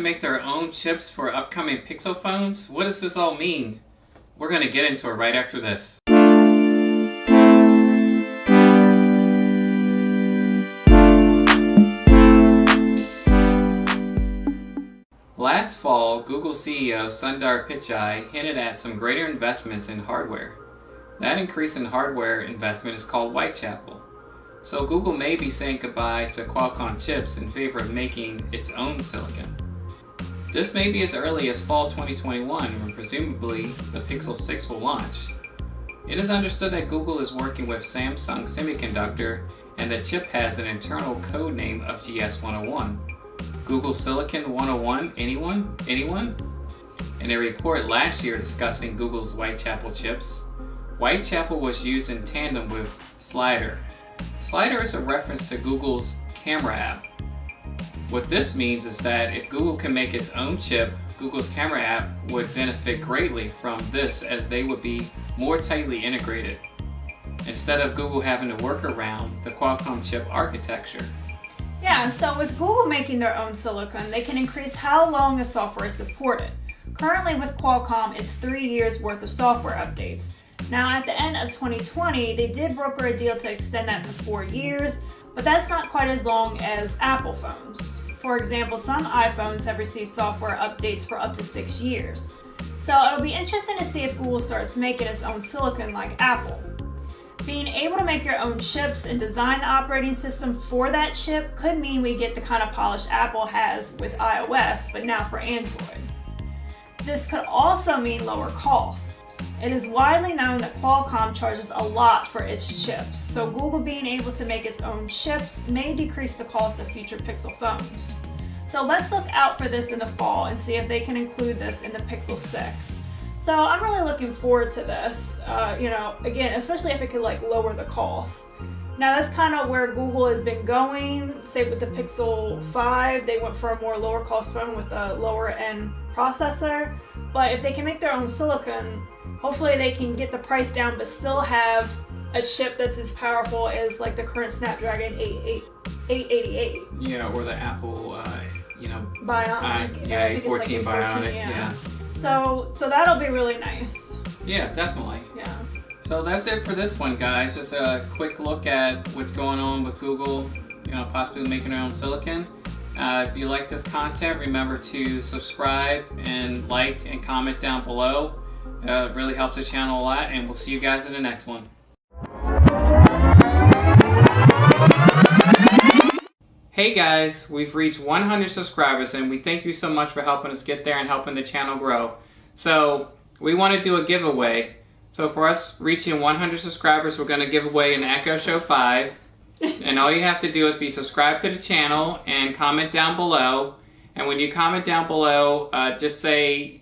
make their own chips for upcoming Pixel phones? What does this all mean? We're going to get into it right after this. Last fall, Google CEO Sundar Pichai hinted at some greater investments in hardware. That increase in hardware investment is called Whitechapel. So Google may be saying goodbye to Qualcomm chips in favor of making its own silicon. This may be as early as fall 2021, when presumably the Pixel 6 will launch. It is understood that Google is working with Samsung Semiconductor, and the chip has an internal code name of GS101. Google Silicon 101, anyone? In a report last year discussing Google's Whitechapel chips, Whitechapel was used in tandem with Slider. Slider is a reference to Google's camera app. What this means is that if Google can make its own chip, Google's camera app would benefit greatly from this, as they would be more tightly integrated, instead of Google having to work around the Qualcomm chip architecture. Yeah, so with Google making their own silicon, they can increase how long the software is supported. Currently with Qualcomm, it's 3 years worth of software updates. Now at the end of 2020, they did broker a deal to extend that to 4 years, but that's not quite as long as Apple phones. For example, some iPhones have received software updates for up to 6 years. So it'll be interesting to see if Google starts making its own silicon like Apple. Being able to make your own chips and design the operating system for that chip could mean we get the kind of polish Apple has with iOS, but now for Android. This could also mean lower costs. It is widely known that Qualcomm charges a lot for its chips, so Google being able to make its own chips may decrease the cost of future Pixel phones. So let's look out for this in the fall and see if they can include this in the Pixel 6. So I'm really looking forward to this, again, especially if it could lower the cost. Now that's kind of where Google has been going. Say with the Pixel 5, they went for a more lower cost phone with a lower end processor. But if they can make their own silicon, hopefully they can get the price down but still have a chip that's as powerful as the current Snapdragon 888. Yeah, or the Apple, Bionic. A14 Bionic, yeah. So that'll be really nice. Yeah, definitely. Yeah. So that's it for this one, guys. Just a quick look at what's going on with Google, possibly making their own silicon. If you like this content, remember to subscribe and like and comment down below. It really helps the channel a lot, and we'll see you guys in the next one. Hey guys, we've reached 100 subscribers, and we thank you so much for helping us get there and helping the channel grow. So we want to do a giveaway. So for us reaching 100 subscribers, we're going to give away an Echo Show 5. And all you have to do is be subscribed to the channel and comment down below. And when you comment down below, just say,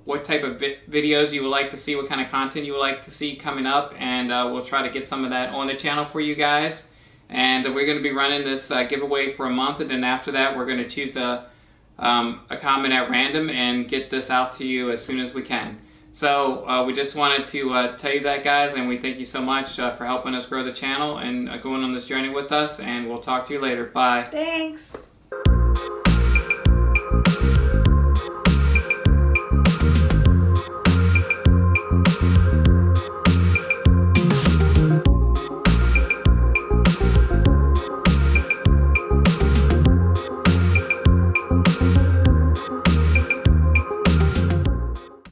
what type of videos you would like to see, what kind of content you would like to see coming up, and we'll try to get some of that on the channel for you guys. And we're going to be running this giveaway for a month, and then after that we're going to choose a comment at random and get this out to you as soon as we can. So we just wanted to tell you that, guys, and we thank you so much for helping us grow the channel and going on this journey with us, and we'll talk to you later. Bye. Thanks.